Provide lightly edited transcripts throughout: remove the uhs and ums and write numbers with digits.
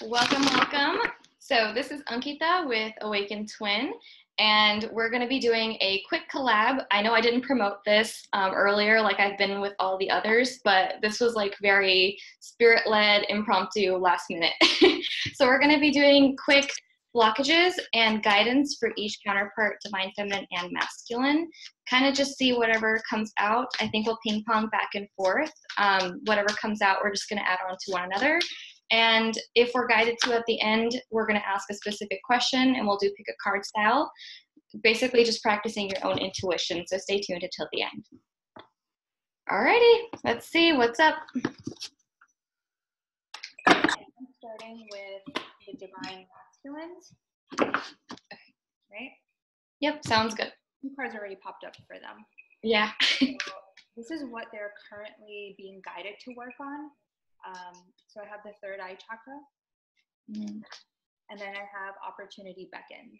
welcome. So this is Ankita with Awakened Twin, and we're going to be doing a quick collab. I know I didn't promote this earlier like I've been with all the others, but this was like very spirit-led, impromptu, last minute. So we're going to be doing quick blockages and guidance for each counterpart, divine feminine and masculine. Kind of just see whatever comes out. I think we'll ping pong back and forth. Whatever comes out, we're just going to add on to one another. And if we're guided to at the end, we're going to ask a specific question and we'll do pick a card style. Basically just practicing your own intuition. So stay tuned until the end. Alrighty, let's see what's up. I'm starting with the divine masculines. Okay, right? Yep, sounds good. Two cards already popped up for them. Yeah. So this is what they're currently being guided to work on. So I have the third eye chakra, and then I have opportunity beckons.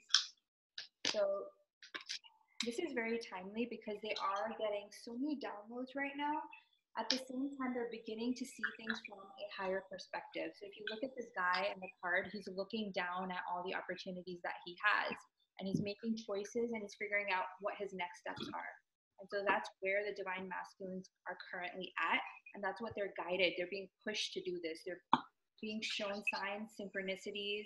So this is very timely because they are getting so many downloads right now. At the same time, they're beginning to see things from a higher perspective. So if you look at this guy and the card, he's looking down at all the opportunities that he has, and he's making choices and he's figuring out what his next steps are. And so that's where the divine masculines are currently at. And that's what they're guided. They're being pushed to do this. They're being shown signs, synchronicities.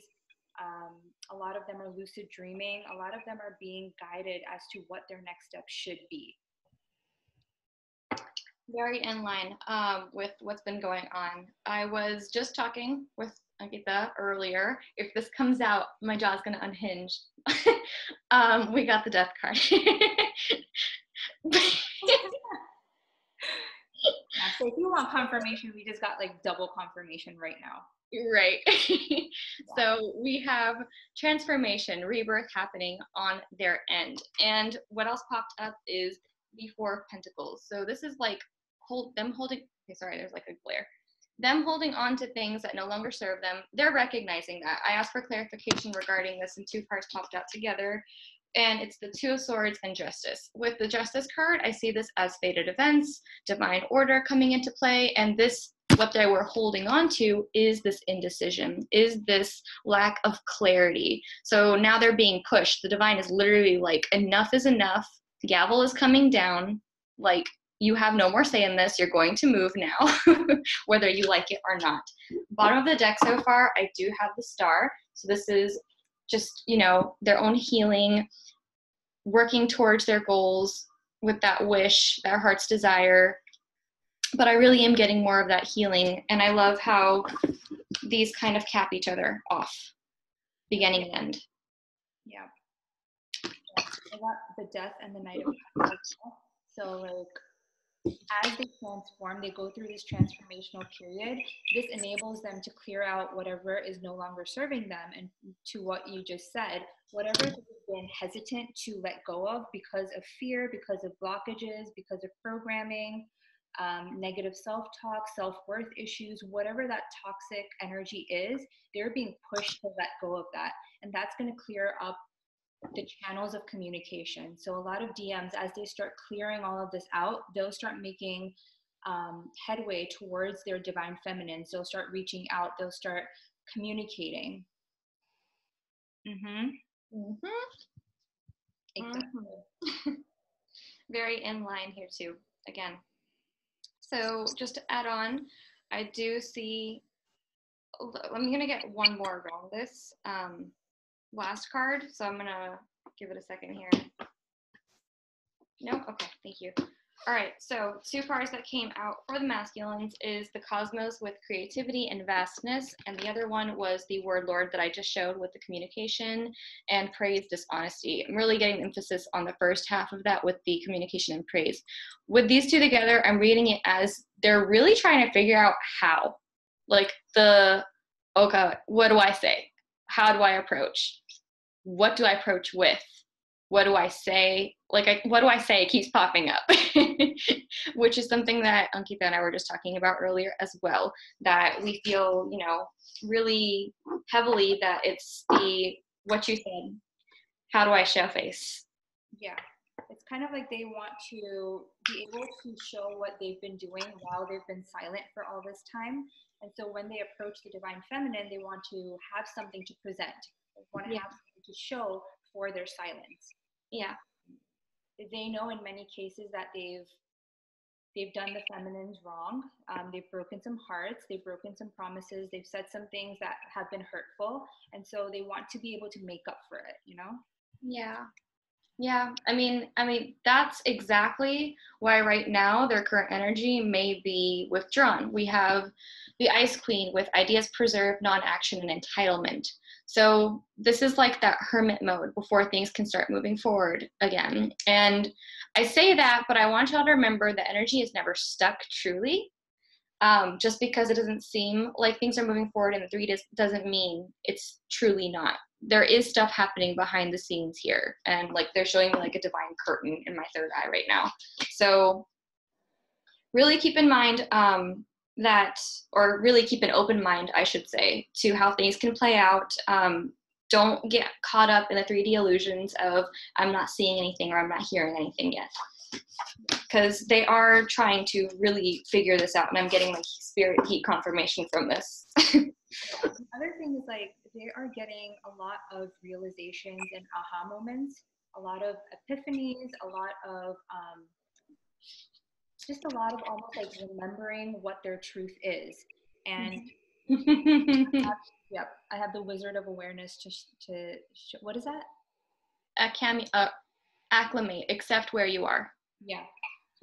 A lot of them are lucid dreaming. A lot of them are being guided as to what their next step should be. Very in line with what's been going on. I was just talking with Ankita earlier. If this comes out, my jaw's going to unhinge. We got the death card. Yeah, so if you want confirmation, we just got like double confirmation right now. Right. So we have transformation, rebirth happening on their end. And what else popped up is the Four of Pentacles. So this is like them holding, okay, sorry, there's like a glare. Them holding on to things that no longer serve them. They're recognizing that. I asked for clarification regarding this and two cards popped out together. And it's the Two of Swords and Justice. With the Justice card, I see this as fated events, divine order coming into play, and this, what they were holding on to, is this indecision, is this lack of clarity. So now they're being pushed. The divine is literally like, enough is enough. The gavel is coming down. Like, you have no more say in this. You're going to move now, whether you like it or not. Bottom of the deck so far, I do have the Star. So this is just, you know, their own healing, working towards their goals with that wish, their heart's desire. But I really am getting more of that healing. And I love how these kind of cap each other off, beginning and end. Yeah. I got the Death and the Knight of Pentacles. So like, as they transform, they go through this transformational period. This enables them to clear out whatever is no longer serving them. And to what you just said, whatever they've been hesitant to let go of because of fear, because of blockages, because of programming, negative self-talk, self-worth issues, whatever that toxic energy is, they're being pushed to let go of that. And that's going to clear up the channels of communication. So a lot of DMs, as they start clearing all of this out, they'll start making headway towards their divine feminines. They'll start reaching out. They'll start communicating. Exactly. Very in line here too, again. So just to add on, I do see, I'm going to get one more around this last card, so I'm gonna give it a second here. No? Okay, thank you. All right, so two cards that came out for the masculines is the Cosmos with creativity and vastness, and the other one was the Word Lord that I just showed with the communication and praise, dishonesty. I'm really getting emphasis on the first half of that with the communication and praise. With these two together, I'm reading it as they're really trying to figure out how. Like okay, what do I say? How do I approach? What do I approach with? What do I say? Like, what do I say? It keeps popping up, which is something that Ankita and I were just talking about earlier as well, that we feel, you know, really heavily that it's what you said, how do I show face? Yeah. It's kind of like they want to be able to show what they've been doing while they've been silent for all this time. And so when they approach the divine feminine, they want to have something to present. They want to have something to show for their silence. Yeah. They know in many cases that they've done the feminines wrong. They've broken some hearts, they've broken some promises, they've said some things that have been hurtful. And so they want to be able to make up for it, you know? Yeah. Yeah, I mean, that's exactly why right now their current energy may be withdrawn. We have the Ice Queen with ideas preserved, non-action, and entitlement. So this is like that hermit mode before things can start moving forward again. And I say that, but I want y'all to remember that energy is never stuck truly. Just because it doesn't seem like things are moving forward in the 3 doesn't mean it's truly not. There is stuff happening behind the scenes here, and like they're showing me like a divine curtain in my third eye right now. So really keep in mind or really keep an open mind, I should say, to how things can play out. Don't get caught up in the 3D illusions of I'm not seeing anything or I'm not hearing anything yet, because they are trying to really figure this out, and I'm getting like spirit heat confirmation from this. The other thing is like they are getting a lot of realizations and aha moments, a lot of epiphanies, a lot of just a lot of almost like remembering what their truth is. And yep, I have the Wizard of Awareness to what is that? Acclimate, accept where you are. Yeah.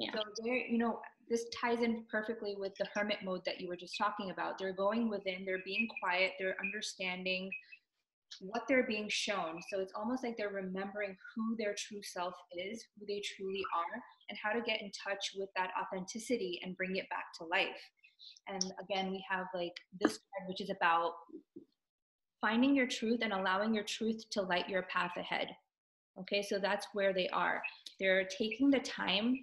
So there, you know, this ties in perfectly with the hermit mode that you were just talking about. They're going within, they're being quiet, they're understanding what they're being shown. So it's almost like they're remembering who their true self is, who they truly are, and how to get in touch with that authenticity and bring it back to life. And again, we have like this card, which is about finding your truth and allowing your truth to light your path ahead. Okay, so that's where they are. They're taking the time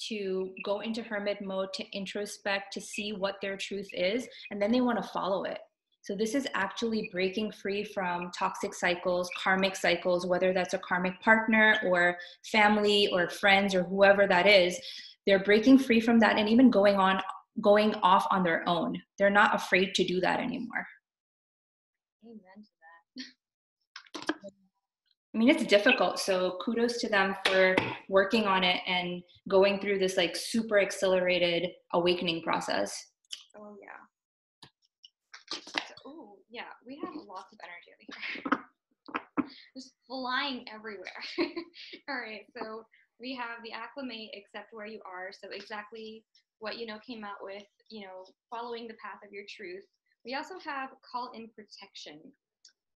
to go into hermit mode, to introspect, to see what their truth is, and then they want to follow it. So this is actually breaking free from toxic cycles, karmic cycles, whether that's a karmic partner or family or friends or whoever that is. They're breaking free from that and even going off on their own. They're not afraid to do that anymore. Amen to that. I mean, it's difficult, so kudos to them for working on it and going through this like super accelerated awakening process. Oh yeah. Oh yeah, we have lots of energy over here. Just flying everywhere. All right, so we have the acclimate, accept where you are. So exactly what came out with, following the path of your truth. We also have call in protection.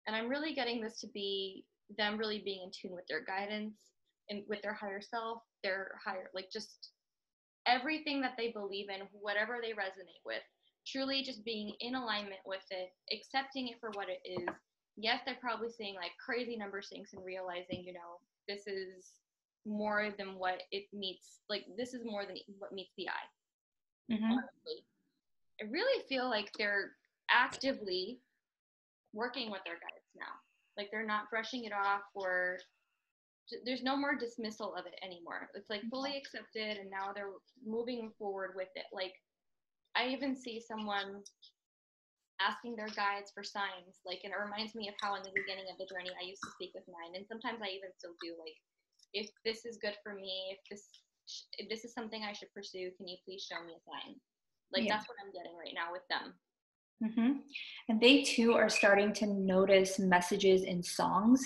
And I'm really getting this to be them really being in tune with their guidance and with their higher self, their higher, like just everything that they believe in, whatever they resonate with, truly just being in alignment with it, accepting it for what it is. Yes, they're probably seeing like crazy number sinks and realizing, this is more than what it meets. Like this is more than what meets the eye. Mm-hmm. Honestly, I really feel like they're actively working with their guides now. Like they're not brushing it off, or there's no more dismissal of it anymore. It's like fully accepted, and now they're moving forward with it. Like I even see someone asking their guides for signs, like, and it reminds me of how in the beginning of the journey I used to speak with mine, and sometimes I even still do. Like, if this is good for me, if this is something I should pursue, can you please show me a sign? Like that's what I'm getting right now with them. Mm-hmm. And they too are starting to notice messages in songs.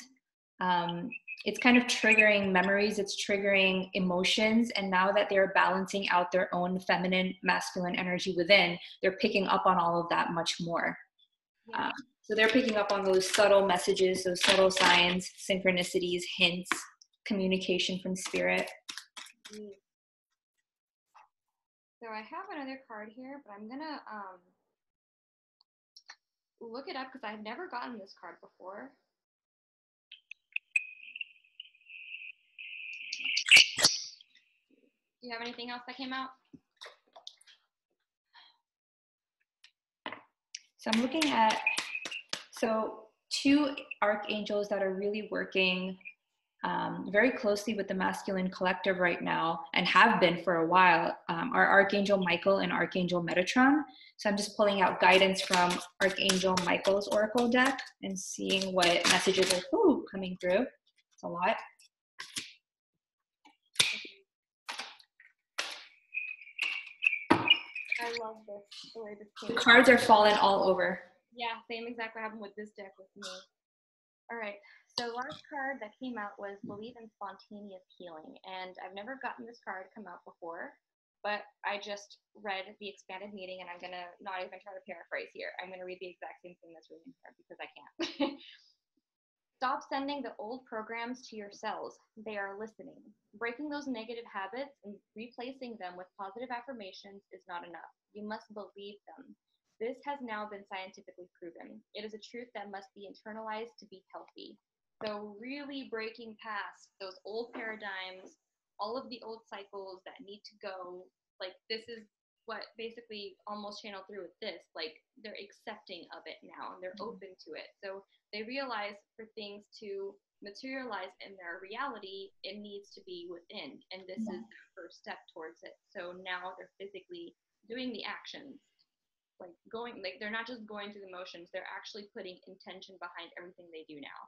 It's kind of triggering memories, it's triggering emotions. And now that they're balancing out their own feminine, masculine energy within, they're picking up on all of that much more. Yeah. So they're picking up on those subtle messages, those subtle signs, synchronicities, hints, communication from spirit. So I have another card here, but I'm gonna look it up because I've never gotten this card before. Do you have anything else that came out? So I'm looking at, two archangels that are really working very closely with the masculine collective right now, and have been for a while, are Archangel Michael and Archangel Metatron. So I'm just pulling out guidance from Archangel Michael's Oracle deck and seeing what messages are coming through. It's a lot. I love this, the way this came The cards are falling all over. Yeah, same exact what happened with this deck with me. All right, so last card that came out was Believe in Spontaneous Healing, and I've never gotten this card come out before, but I just read the expanded meaning, and I'm gonna not even try to paraphrase here. I'm gonna read the exact same thing that's written here because I can't. Stop sending the old programs to your cells. They are listening. Breaking those negative habits and replacing them with positive affirmations is not enough. You must believe them. This has now been scientifically proven. It is a truth that must be internalized to be healthy. So really breaking past those old paradigms, all of the old cycles that need to go, like this is what basically almost channeled through with this, like they're accepting of it now and they're open to it. So they realize for things to materialize in their reality, it needs to be within. And this is the first step towards it. So now they're physically doing the actions, like going, like they're not just going through the motions, they're actually putting intention behind everything they do now.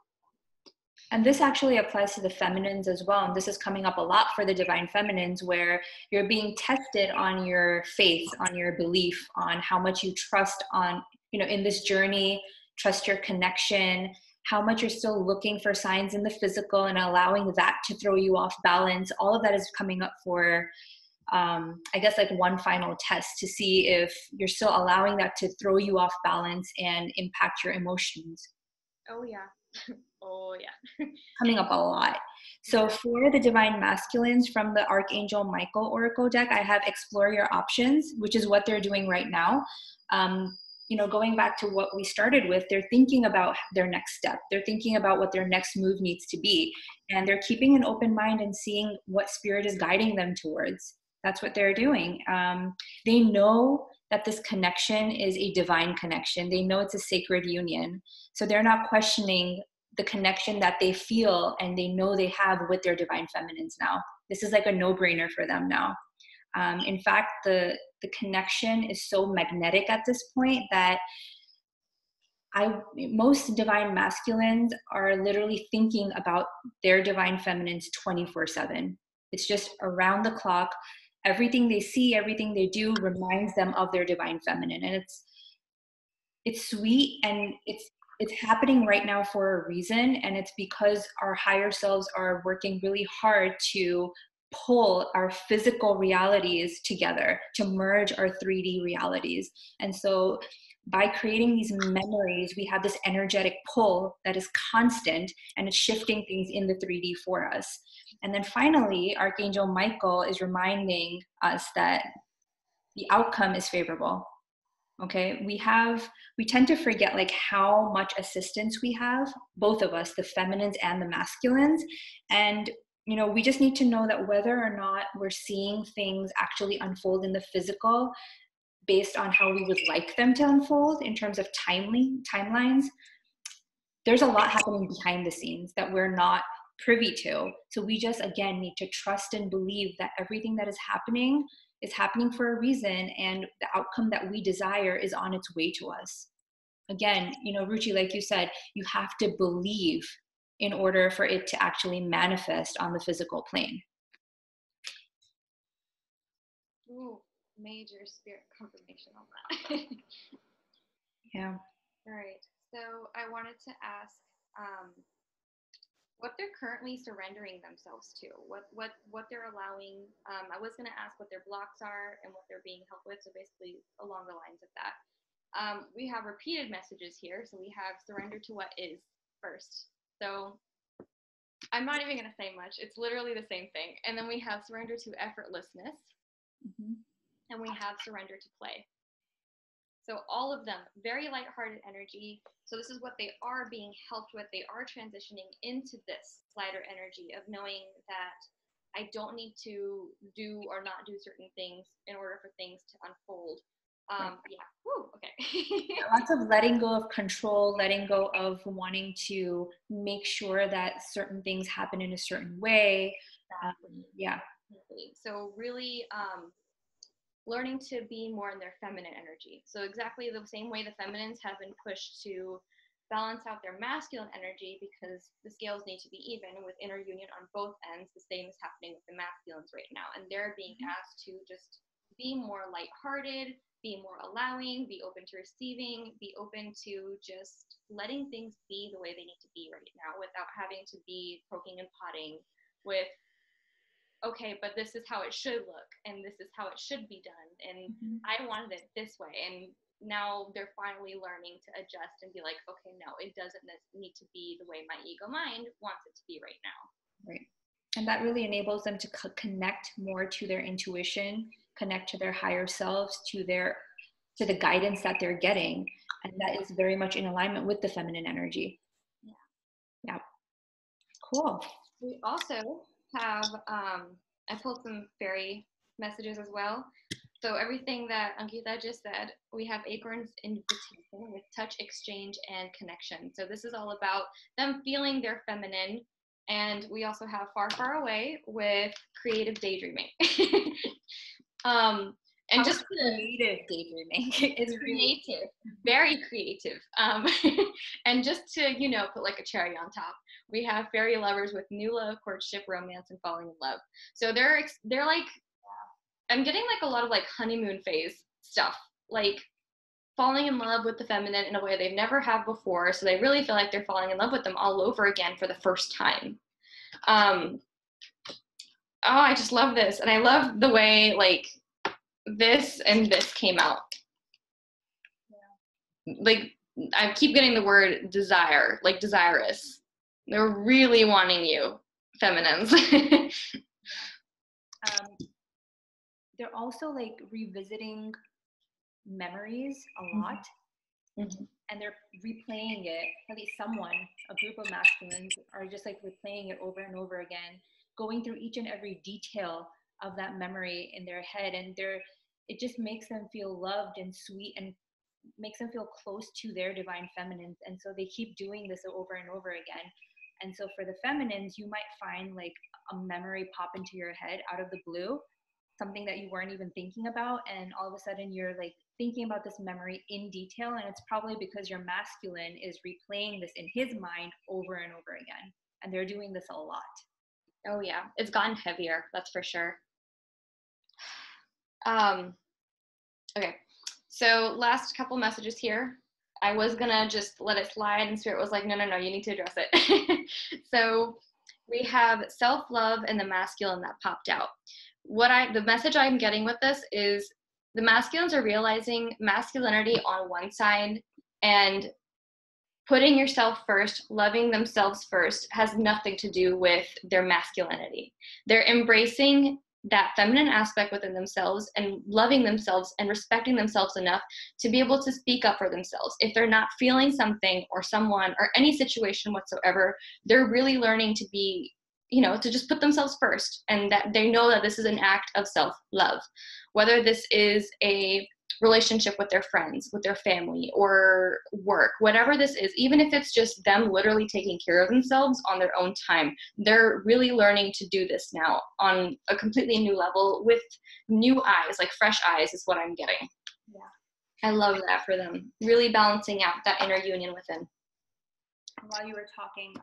And this actually applies to the feminines as well. And this is coming up a lot for the divine feminines, where you're being tested on your faith, on your belief, on how much you trust on, in this journey, trust your connection, how much you're still looking for signs in the physical and allowing that to throw you off balance. All of that is coming up for, I guess, like one final test to see if you're still allowing that to throw you off balance and impact your emotions. Oh, yeah. Oh, yeah. Coming up a lot. So for the divine masculines from the Archangel Michael Oracle deck, I have Explore Your Options, which is what they're doing right now. Going back to what we started with, they're thinking about their next step. They're thinking about what their next move needs to be. And they're keeping an open mind and seeing what spirit is guiding them towards. That's what they're doing. They know that this connection is a divine connection. They know it's a sacred union. So they're not questioning the connection that they feel and they know they have with their divine feminines now. This is like a no-brainer for them now. In fact, the connection is so magnetic at this point that most divine masculines are literally thinking about their divine feminines 24/7. It's just around the clock. Everything they see, everything they do reminds them of their divine feminine. And it's sweet, and it's happening right now for a reason. And it's because our higher selves are working really hard to pull our physical realities together, to merge our 3D realities. And so by creating these memories, we have this energetic pull that is constant, and it's shifting things in the 3D for us. And then finally, Archangel Michael is reminding us that the outcome is favorable. Okay, we tend to forget like how much assistance we have, both of us, the feminines and the masculines. And we just need to know that whether or not we're seeing things actually unfold in the physical based on how we would like them to unfold in terms of timelines, there's a lot happening behind the scenes that we're not privy to. So we just, again, need to trust and believe that everything that is happening for a reason, and the outcome that we desire is on its way to us. Again, Ruchi, like you said, you have to believe in order for it to actually manifest on the physical plane. Ooh, major spirit confirmation on that. Yeah. All right. So I wanted to ask what they're currently surrendering themselves to, what they're allowing. I was going to ask what their blocks are and what they're being helped with. So basically along the lines of that. We have repeated messages here. So we have surrender to what is first. So I'm not even going to say much. It's literally the same thing. And then we have surrender to effortlessness. Mm-hmm. And we have surrender to play. So all of them, very lighthearted energy. So this is what they are being helped with. They are transitioning into this lighter energy of knowing that I don't need to do or not do certain things in order for things to unfold. Right. Yeah. Woo. okay. Lots of letting go of control, letting go of wanting to make sure that certain things happen in a certain way. Yeah. So really learning to be more in their feminine energy. So exactly the same way the feminines have been pushed to balance out their masculine energy because the scales need to be even with inner union on both ends. The same is happening with the masculines right now. And they're being asked to just be more lighthearted, be more allowing, be open to receiving, be open to just letting things be the way they need to be right now without having to be poking and potting with, okay, but this is how it should look and this is how it should be done. And I wanted it this way. And now they're finally learning to adjust and be like, okay, no, it doesn't need to be the way my ego mind wants it to be right now. Right. And that really enables them to connect more to their intuition, connect to their higher selves, to the guidance that they're getting. And that is very much in alignment with the feminine energy. Yeah. Cool. We also have, I pulled some fairy messages as well. So everything that Ankita just said, we have Acorn's invitation with touch, exchange, and connection. So this is all about them feeling their feminine. And we also have Far, Far Away with creative daydreaming. And how just creative daydreaming is creative, very creative. And just to, put like a cherry on top, we have fairy lovers with new love, courtship, romance, and falling in love. So they're like, I'm getting like a lot of like honeymoon phase stuff, like falling in love with the feminine in a way they've never have before. So they really feel like they're falling in love with them all over again for the first time. I just love this. And I love the way like this and this came out. Like I keep getting the word desire, like desirous. They're really wanting you, feminines. They're also like revisiting memories a lot. And they're replaying it, at least a group of masculines are just like replaying it over and over again, going through each and every detail of that memory in their head. And it just makes them feel loved and sweet and makes them feel close to their divine feminines. And so they keep doing this over and over again. And so for the feminines, you might find like a memory pop into your head out of the blue, something that you weren't even thinking about. And all of a sudden you're like thinking about this memory in detail. And it's probably because your masculine is replaying this in his mind over and over again. And they're doing this a lot. Oh yeah, it's gotten heavier, that's for sure. Okay, so last couple messages here. I was gonna just let it slide and Spirit was like, no, you need to address it. So we have self-love and the masculine that popped out. The message I'm getting with this is the masculines are realizing masculinity on one side and putting yourself first, loving themselves first has nothing to do with their masculinity. They're embracing that feminine aspect within themselves and loving themselves and respecting themselves enough to be able to speak up for themselves. If they're not feeling something or someone or any situation whatsoever, they're really learning to be, to just put themselves first, and that they know that this is an act of self-love. Whether this is a relationship with their friends, with their family, or work, whatever this is, even if it's just them literally taking care of themselves on their own time, they're really learning to do this now on a completely new level with new eyes, like fresh eyes is what I'm getting. Yeah. I love that for them, really balancing out that inner union within. While you were talking,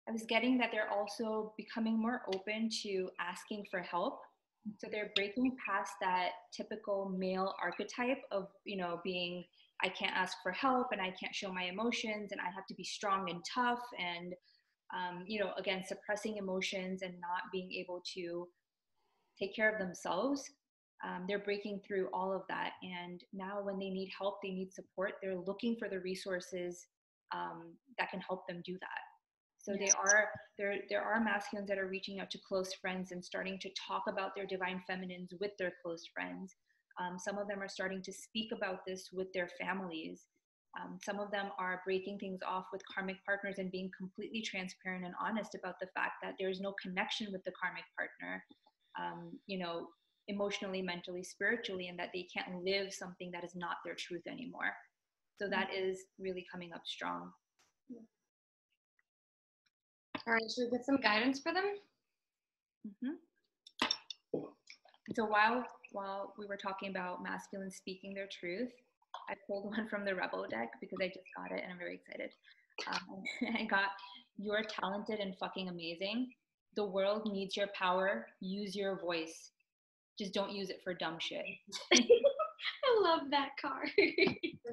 I was getting that they're also becoming more open to asking for help. So they're breaking past that typical male archetype of, being, I can't ask for help and I can't show my emotions and I have to be strong and tough and, again, suppressing emotions and not being able to take care of themselves. They're breaking through all of that. And now when they need help, they need support, they're looking for the resources that can help them do that. So yes. There are masculines that are reaching out to close friends and starting to talk about their divine feminines with their close friends. Some of them are starting to speak about this with their families. Some of them are breaking things off with karmic partners and being completely transparent and honest about the fact that there's no connection with the karmic partner. emotionally, mentally, spiritually, and that they can't live something that is not their truth anymore. So that is really coming up strong. All right, should we get some guidance for them? So while we were talking about masculine speaking their truth, I pulled one from the Rebel deck because I just got it and I'm very excited. I got, "You're talented and fucking amazing. The world needs your power. Use your voice. Just don't use it for dumb shit." I love that card.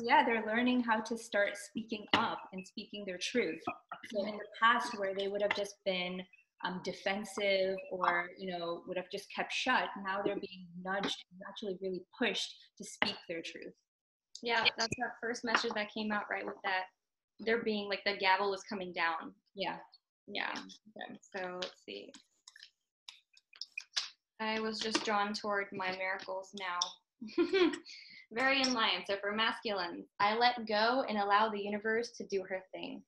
Yeah, they're learning how to start speaking up and speaking their truth. So in the past, where they would have just been defensive or, would have just kept shut, now they're being nudged and actually really pushed to speak their truth. Yeah, that's that first message that came out, right, with that they're being like the gavel was coming down. Yeah. Okay, so let's see. I was just drawn toward my miracles now. Very in line. So for masculine, I let go and allow the universe to do her thing.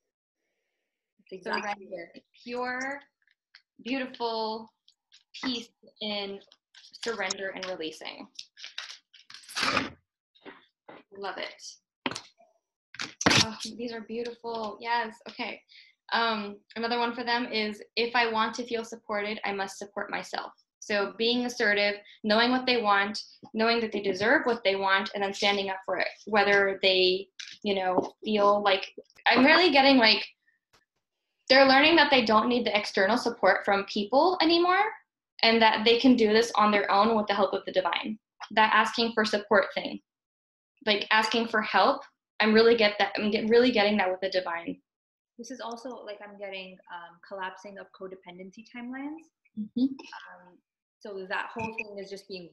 Exactly. Surrender. Pure, beautiful peace in surrender and releasing. Love it. Oh, these are beautiful. Yes. Okay. Another one for them is, if I want to feel supported, I must support myself. So being assertive, knowing what they want, knowing that they deserve what they want, and then standing up for it, whether they, feel like, I'm really getting like, they're learning that they don't need the external support from people anymore, and that they can do this on their own with the help of the divine. That asking for support thing, like asking for help, I'm really getting that with the divine. This is also like, I'm getting collapsing of codependency timelines. So that whole thing is just being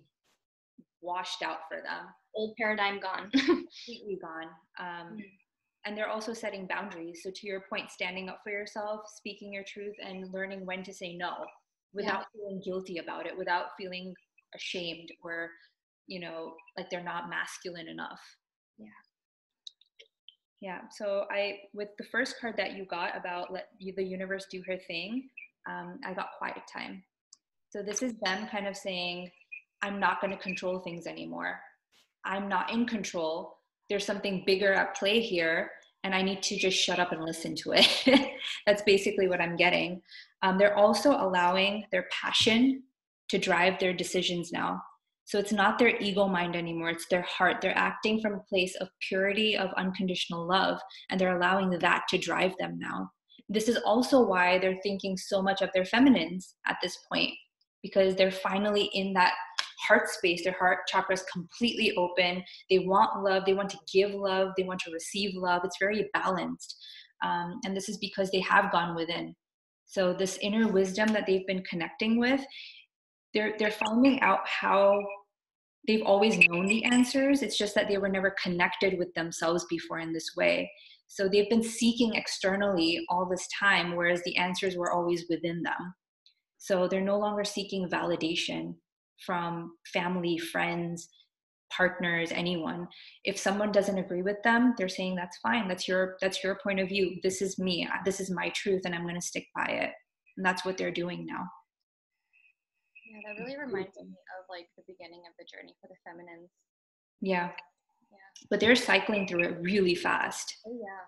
washed out for them. Old paradigm gone. Completely gone. And they're also setting boundaries. So to your point, standing up for yourself, speaking your truth, and learning when to say no without feeling guilty about it, without feeling ashamed or, like they're not masculine enough. Yeah. So with the first card that you got about let the universe do her thing, I got quiet time. So this is them kind of saying, I'm not going to control things anymore. I'm not in control. There's something bigger at play here, and I need to just shut up and listen to it. That's basically what I'm getting. They're also allowing their passion to drive their decisions now. So it's not their ego mind anymore. It's their heart. They're acting from a place of purity, of unconditional love, and they're allowing that to drive them now. This is also why they're thinking so much of their feminines at this point, because they're finally in that heart space. Their heart chakra is completely open. They want love. They want to give love. They want to receive love. It's very balanced. And this is because they have gone within. So this inner wisdom that they've been connecting with, they're finding out how they've always known the answers. It's just that they were never connected with themselves before in this way. So they've been seeking externally all this time, whereas the answers were always within them. So they're no longer seeking validation from family, friends, partners, anyone. If someone doesn't agree with them, they're saying, that's fine. That's your point of view. This is me. This is my truth, and I'm going to stick by it. And that's what they're doing now. Yeah, that really reminds me of like the beginning of the journey for the feminines. Yeah. But they're cycling through it really fast. Oh yeah.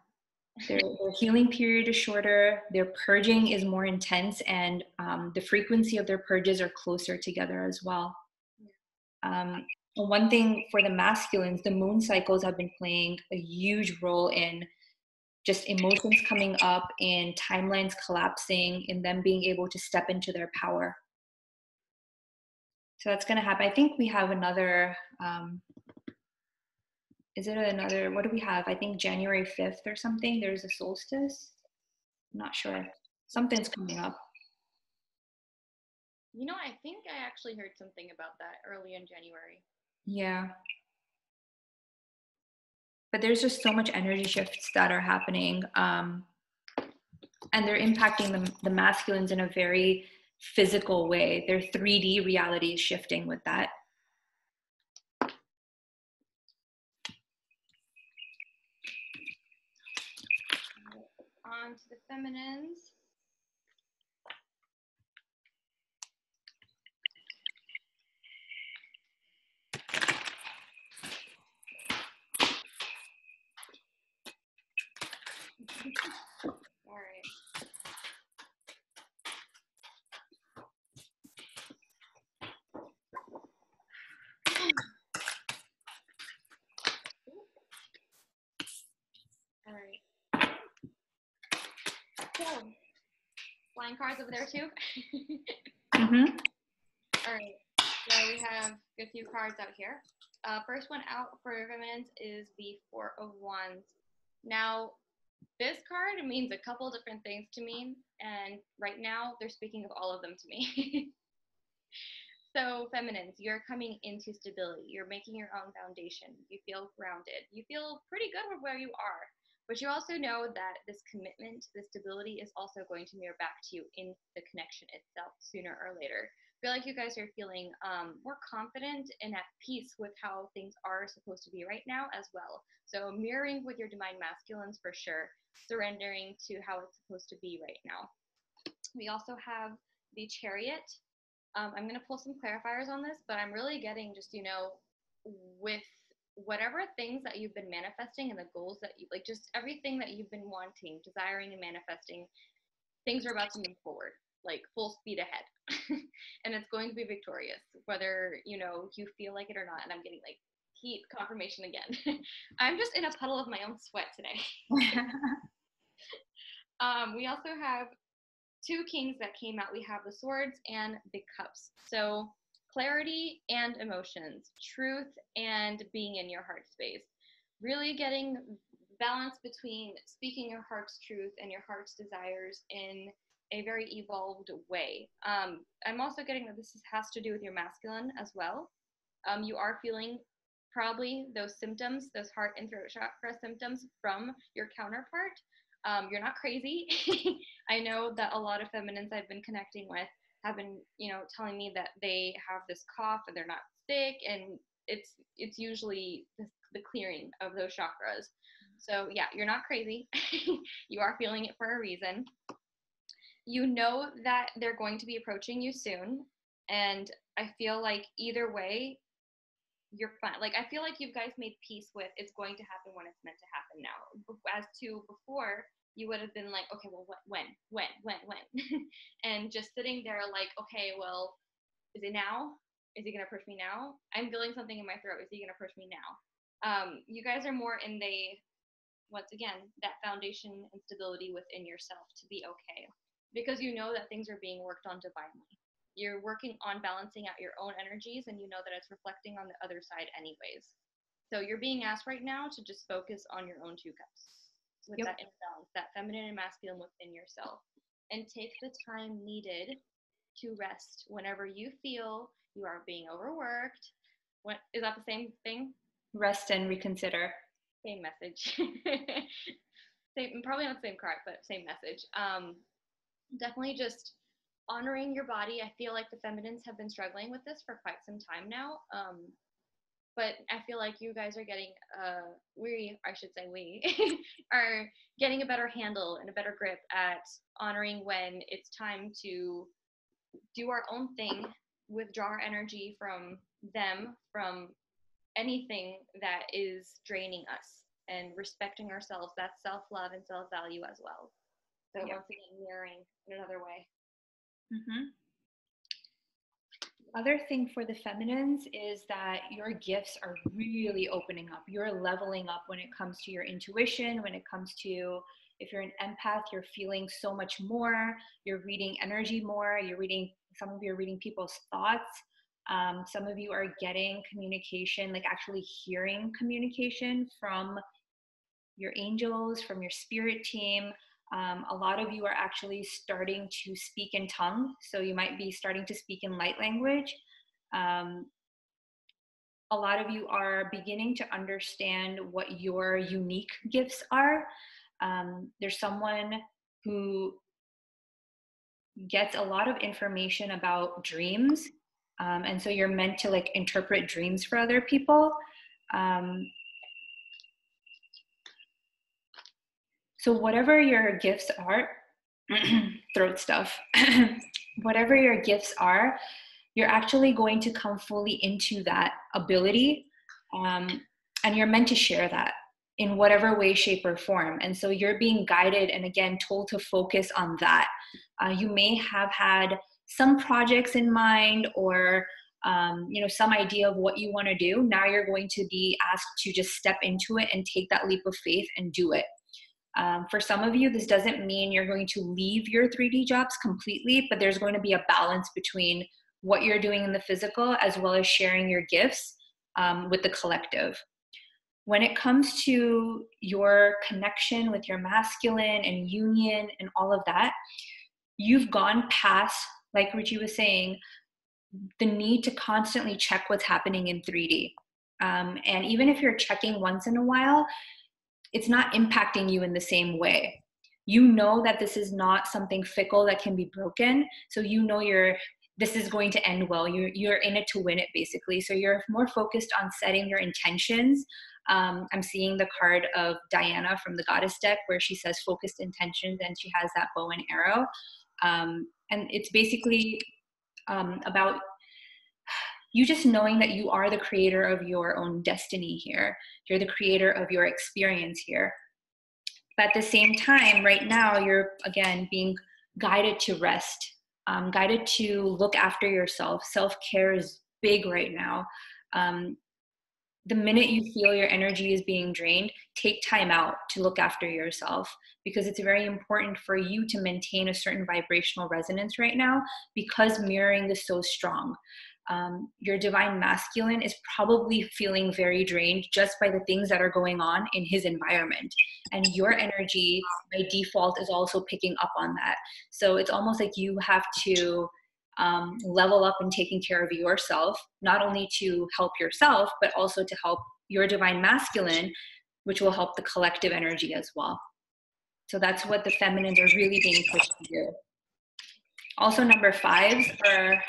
Their healing period is shorter. Their purging is more intense, and the frequency of their purges are closer together as well. One thing for the masculines, the moon cycles have been playing a huge role in just emotions coming up, in timelines collapsing, in them being able to step into their power. So that's going to happen. I think we have another, what do we have? I think January 5th or something. There's a solstice. I'm not sure. Something's coming up. I think I actually heard something about that early in January. Yeah. But there's just so much energy shifts that are happening. And they're impacting the masculines in a very physical way. Their 3D reality is shifting with that. On to the feminines. All right. All right. So, flying cards over there too. Mm-hmm. All right. So we have a few cards out here. First one out for feminines is the Four of Wands. Now, this card means a couple different things to me, and right now they're speaking of all of them to me. So, feminines, you're coming into stability. You're making your own foundation. You feel grounded. You feel pretty good with where you are. But you also know that this commitment, this stability is also going to mirror back to you in the connection itself sooner or later. I feel like you guys are feeling more confident and at peace with how things are supposed to be right now as well. So, mirroring with your divine masculines for sure, surrendering to how it's supposed to be right now. We also have the Chariot. I'm going to pull some clarifiers on this, but I'm really getting just, with whatever things that you've been manifesting and the goals that you like, just everything that you've been wanting, desiring, and manifesting, things are about to move forward, like full speed ahead. And it's going to be victorious, whether, you feel like it or not. And I'm getting like heat confirmation again. I'm just in a puddle of my own sweat today. We also have two kings that came out. We have the swords and the cups. So clarity and emotions, truth and being in your heart space. Really getting balance between speaking your heart's truth and your heart's desires in a very evolved way. I'm also getting that this has to do with your masculine as well. You are feeling probably those symptoms, those heart and throat chakra symptoms from your counterpart. You're not crazy. I know that a lot of feminines I've been connecting with have been, telling me that they have this cough and they're not sick, and it's usually the clearing of those chakras. So yeah, you're not crazy. You are feeling it for a reason. You know that they're going to be approaching you soon, and I feel like either way, you're fine. Like, I feel like you guys made peace with it's going to happen when it's meant to happen now. As to before, you would have been like, okay, well, when? And just sitting there like, okay, well, is it now? Is he going to approach me now? I'm feeling something in my throat. Is he going to approach me now? You guys are more in once again, that foundation and stability within yourself to be okay. Because you know that things are being worked on divinely. You're working on balancing out your own energies, and you know that it's reflecting on the other side anyways. So you're being asked right now to just focus on your own two cups with that imbalance, that feminine and masculine within yourself, and take the time needed to rest whenever you feel you are being overworked. What is that the same thing? Rest and reconsider. Same message. Probably not the same card, but same message. Definitely just honoring your body. I feel like the feminines have been struggling with this for quite some time now. But I feel like you guys are getting, we are getting a better handle and a better grip at honoring when it's time to do our own thing, withdraw our energy from them, from anything that is draining us, and respecting ourselves. That's self-love and self-value as well. So once again, mirroring in another way. Mm-hmm. Other thing for the feminines is that your gifts are really opening up. You're leveling up when it comes to your intuition, when it comes to, if you're an empath, you're feeling so much more, you're reading energy more, some of you are reading people's thoughts. Some of you are getting communication, like actually hearing communication from your angels, from your spirit team. A lot of you are actually starting to speak in tongue. So you might be starting to speak in light language. A lot of you are beginning to understand what your unique gifts are. There's someone who gets a lot of information about dreams. And so you're meant to like interpret dreams for other people. So whatever your gifts are, throat stuff, whatever your gifts are, you're actually going to come fully into that ability. And you're meant to share that. in whatever way, shape, or form. And so you're being guided and again told to focus on that. You may have had some projects in mind or some idea of what you want to do. Now you're going to be asked to just step into it and take that leap of faith and do it. For some of you, this doesn't mean you're going to leave your 3D jobs completely, but there's going to be a balance between what you're doing in the physical as well as sharing your gifts with the collective. When it comes to your connection with your masculine and union and all of that, you've gone past, like Ruchi was saying, the need to constantly check what's happening in 3D. And even if you're checking once in a while, it's not impacting you in the same way. You know that this is not something fickle that can be broken. So you know this is going to end well. You're in it to win it, basically. So you're more focused on setting your intentions. I'm seeing the card of Diana from the Goddess deck where she says focused intentions, and she has that bow and arrow. And it's basically about you just knowing that you are the creator of your own destiny here. You're the creator of your experience here. But at the same time, right now, you're, again, being guided to rest, guided to look after yourself. Self-care is big right now. The minute you feel your energy is being drained, take time out to look after yourself, because it's very important for you to maintain a certain vibrational resonance right now, because mirroring is so strong. Your divine masculine is probably feeling very drained just by the things that are going on in his environment. And your energy by default is also picking up on that. So it's almost like you have to level up in taking care of yourself, not only to help yourself, but also to help your divine masculine, which will help the collective energy as well. So that's what the feminines are really being pushed to do. Also, number 5s are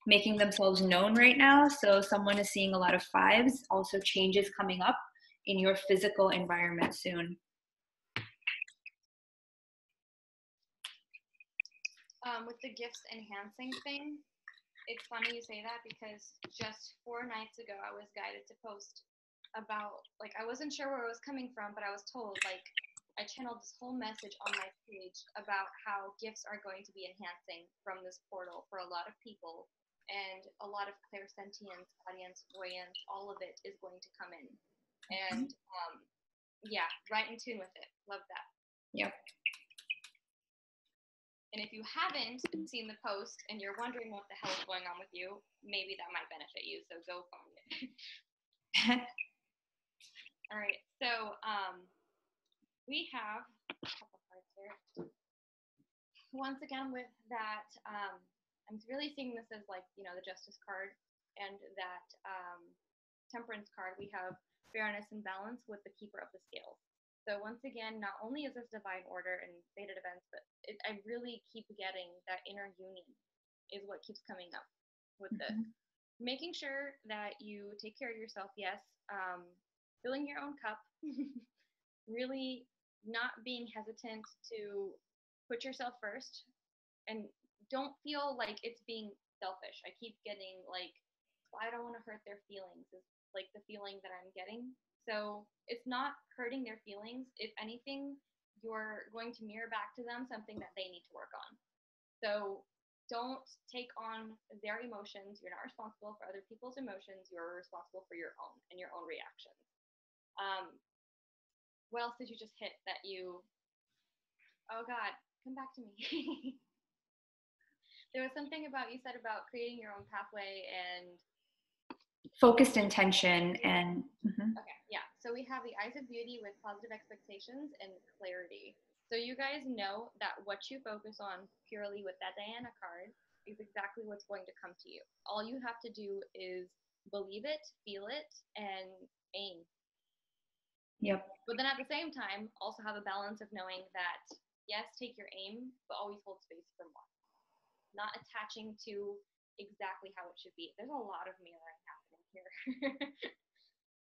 making themselves known right now. So someone is seeing a lot of 5s, also changes coming up in your physical environment soon. With the gifts enhancing thing, it's funny you say that, because just 4 nights ago I was guided to post about, like, I wasn't sure where it was coming from, but I was told, like, I channeled this whole message on my page about how gifts are going to be enhancing from this portal for a lot of people, and a lot of clairsentience, audience, voyance, all of it is going to come in. And yeah, right in tune with it. Love that. Yep. And if you haven't seen the post and you're wondering what the hell is going on with you, maybe that might benefit you, so go find it. All right, so we have a couple cards here. Once again, with that, I'm really seeing this as, like, you know, the Justice card and that Temperance card. We have fairness and balance with the Keeper of the Scales. So once again, not only is this divine order and fated events, but I really keep getting that inner union is what keeps coming up with this. Making sure that you take care of yourself, yes, filling your own cup, really not being hesitant to put yourself first, and don't feel like it's being selfish. I keep getting, like, I don't want to hurt their feelings is like the feeling that I'm getting. So it's not hurting their feelings. If anything, you're going to mirror back to them something that they need to work on. So don't take on their emotions. You're not responsible for other people's emotions. You're responsible for your own and your own reactions. What else did you just hit that you, oh God, come back to me. There was something about, you said about creating your own pathway and focused intention and Okay, yeah. So we have the Eyes of Beauty with positive expectations and clarity. So you guys know that what you focus on purely with that Diana card is exactly what's going to come to you. All you have to do is believe it, feel it, and aim. Yep. But then at the same time, also have a balance of knowing that, yes, take your aim, but always hold space for more. Not attaching to exactly how it should be. There's a lot of mirroring happening here.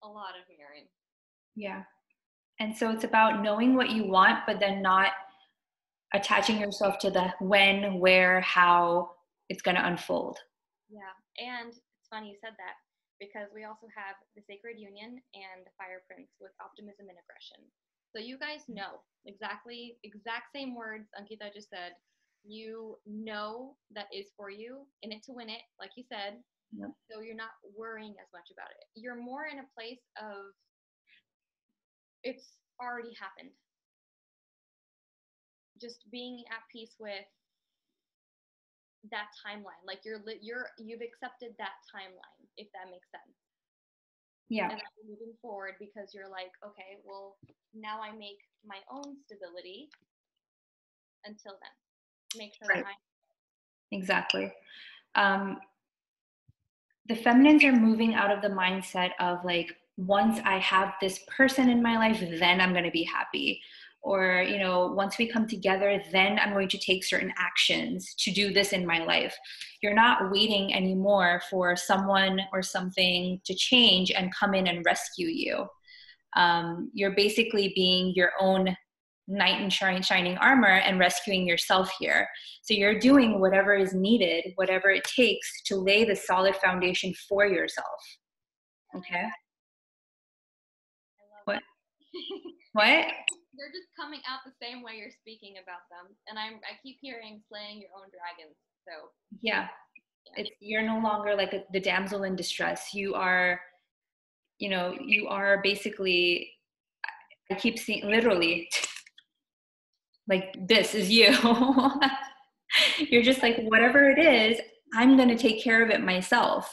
A lot of mirroring. Yeah. And so it's about knowing what you want, but then not attaching yourself to the when, where, how it's going to unfold. Yeah. And it's funny you said that. because we also have the Sacred Union and the Fire Prince with optimism and aggression. So you guys know exact same words Ankita just said. You know that is for you, in it to win it, like you said. Yep. So you're not worrying as much about it. You're more in a place of it's already happened. Just being at peace with that timeline. Like you've accepted that timeline, if that makes sense. Yeah. And you're moving forward because you're like, okay, well, now I make my own stability until then. Make sure Right. that Exactly. The feminines are moving out of the mindset of like, once I have this person in my life, then I'm going to be happy. Or, you know, once we come together, then I'm going to take certain actions to do this in my life. You're not waiting anymore for someone or something to change and come in and rescue you. You're basically being your own knight in shining armor and rescuing yourself here. So you're doing whatever is needed, whatever it takes to lay the solid foundation for yourself. Okay? I love What? that. What? They're just coming out the same way you're speaking about them. And I keep hearing slaying your own dragons. So Yeah. You're no longer like the damsel in distress. You are, you know, you are basically, I keep seeing literally like, this is you. You're just like, whatever it is, I'm going to take care of it myself.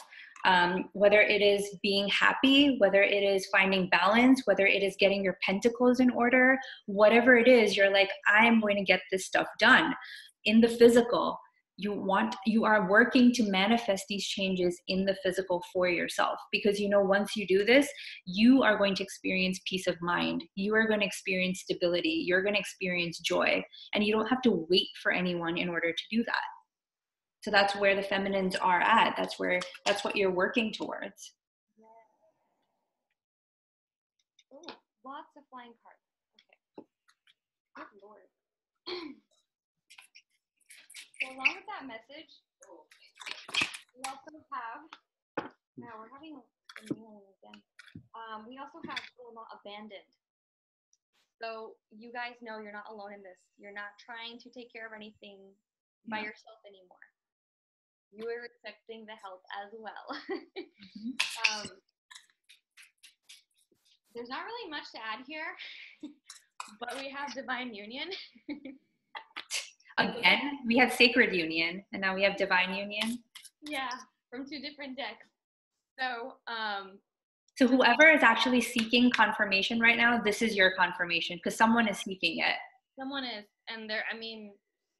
Whether it is being happy, whether it is finding balance, whether it is getting your pentacles in order, whatever it is, you're like, I'm going to get this stuff done. In the physical, you are working to manifest these changes in the physical for yourself, because you know, once you do this, you are going to experience peace of mind. You are going to experience stability. You're going to experience joy, and you don't have to wait for anyone in order to do that. So that's where the feminines are at. That's what you're working towards. oh, lots of flying cards. Okay. Good Lord. So along with that message, we also have, now we're having a meeting again. We also have abandoned. So you guys know you're not alone in this. You're not trying to take care of anything by yourself anymore. You are accepting the help as well. There's not really much to add here, but we have divine union. Again, we have sacred union, and now we have divine union. Yeah, from two different decks. So, so whoever is actually seeking confirmation right now, this is your confirmation, because someone is seeking it. Someone is, and I mean,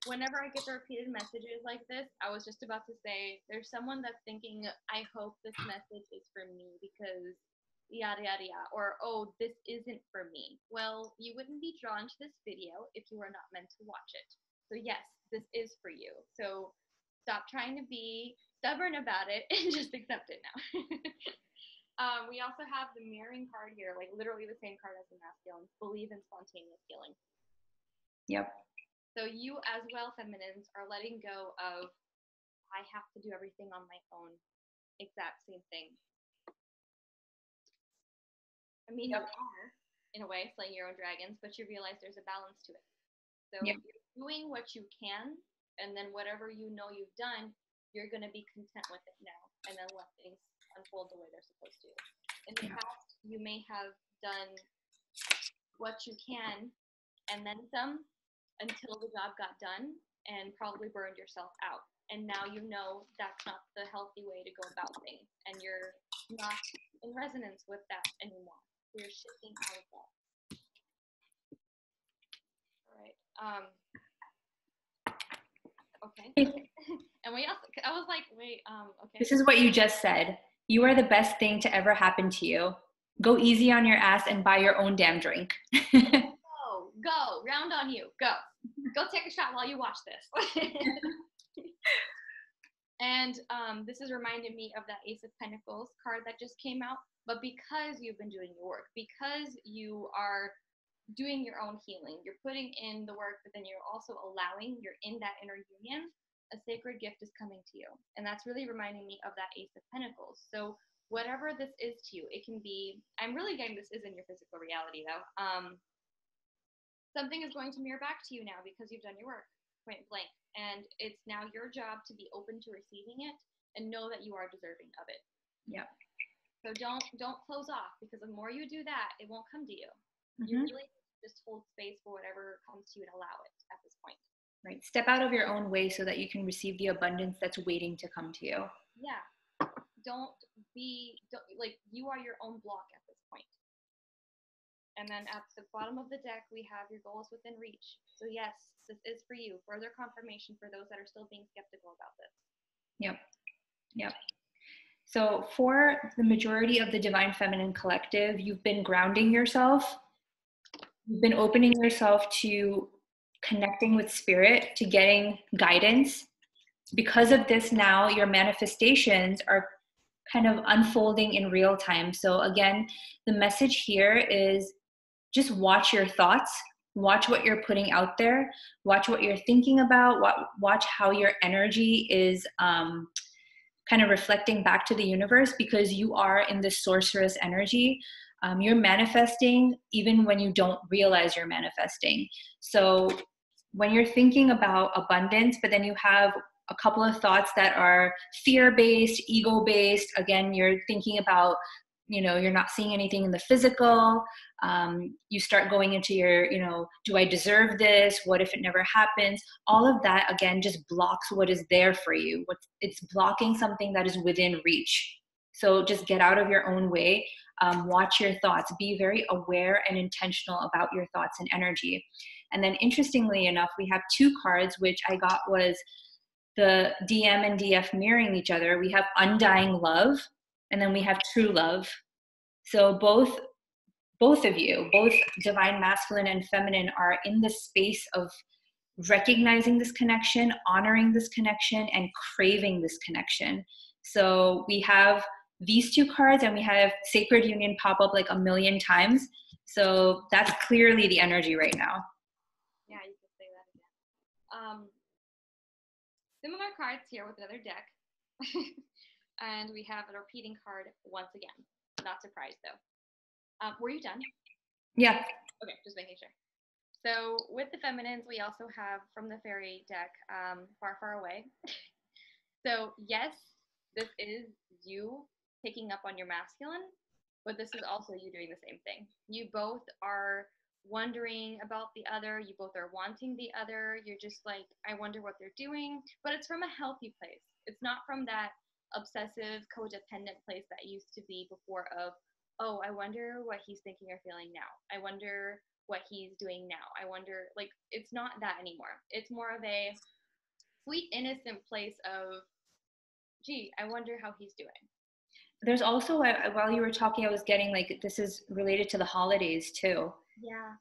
whenever I get the repeated messages like this, I was just about to say, there's someone that's thinking, I hope this message is for me because yada yada yada, or oh, this isn't for me. Well, you wouldn't be drawn to this video if you were not meant to watch it. So yes, this is for you. So stop trying to be stubborn about it and just accept it now. We also have the mirroring card here, like literally the same card as the masculine. Believe in spontaneous healing. Yep. So you as well, feminines, are letting go of, I have to do everything on my own. Exact same thing. I mean, you are, in a way, slaying your own dragons, but you realize there's a balance to it. So you're doing what you can, and then whatever you know you've done, you're going to be content with it now, and then let things unfold the way they're supposed to. In the past, you may have done what you can and then some until the job got done and probably burned yourself out. And now you know that's not the healthy way to go about things, and you're not in resonance with that anymore. So you're shifting out of that. All right. Okay. And we also, I was like, wait, okay. This is what you just said. You are the best thing to ever happen to you. Go easy on your ass and buy your own damn drink. Go, round on you, go take a shot while you watch this. And this is reminding me of that Ace of Pentacles card that just came out. But because you've been doing your work, because you are doing your own healing, you're putting in the work, but then you're also allowing, you're in that inner union, a sacred gift is coming to you. And that's really reminding me of that Ace of Pentacles. So whatever this is to you. It can be, I'm really getting this is in your physical reality though. Something is going to mirror back to you now because you've done your work, point blank. And it's now your job to be open to receiving it and know that you are deserving of it. Yeah. So don't close off, because the more you do that, it won't come to you. Mm-hmm. You really just hold space for whatever comes to you and allow it at this point. Right. Step out of your own way so that you can receive the abundance that's waiting to come to you. Yeah. Don't like, you are your own block at this point. And then at the bottom of the deck, we have your goals within reach. So yes, this is for you. Further confirmation for those that are still being skeptical about this. Yep. Yep. So for the majority of the Divine Feminine Collective, you've been grounding yourself. You've been opening yourself to connecting with spirit, to getting guidance. Because of this, now your manifestations are kind of unfolding in real time. So again, the message here is just watch your thoughts, watch what you're putting out there, watch what you're thinking about, watch how your energy is kind of reflecting back to the universe, because you are in this sorceress energy. You're manifesting even when you don't realize you're manifesting. So when you're thinking about abundance, but then you have a couple of thoughts that are fear-based, ego-based, again, you're thinking about, you're not seeing anything in the physical. You start going into your, do I deserve this? What if it never happens? All of that, again, just blocks what is there for you. It's blocking something that is within reach. So just get out of your own way. Watch your thoughts. Be very aware and intentional about your thoughts and energy. And then interestingly enough, we have two cards, which I got was the DM and DF mirroring each other. We have undying love, and then we have true love. So both of you, both divine masculine and feminine, are in the space of recognizing this connection, honoring this connection, and craving this connection. So we have these two cards, and we have Sacred Union pop up like a million times. So that's clearly the energy right now. Yeah, you could say that again. Similar cards here with another deck. And we have a repeating card once again. Not surprised though. Were you done? Yeah. Okay, just making sure. So with the feminines, we also have from the fairy deck, Far, Far Away. So yes, this is you picking up on your masculine, but this is also you doing the same thing. You both are wondering about the other. You both are wanting the other. You're just like, I wonder what they're doing. But it's from a healthy place. It's not from that obsessive, codependent place that used to be before of, oh, I wonder what he's thinking or feeling now. I wonder what he's doing now. I wonder, like, it's not that anymore. It's more of a sweet, innocent place of, gee, I wonder how he's doing. There's also, while you were talking, I was getting like, this is related to the holidays too. Yeah.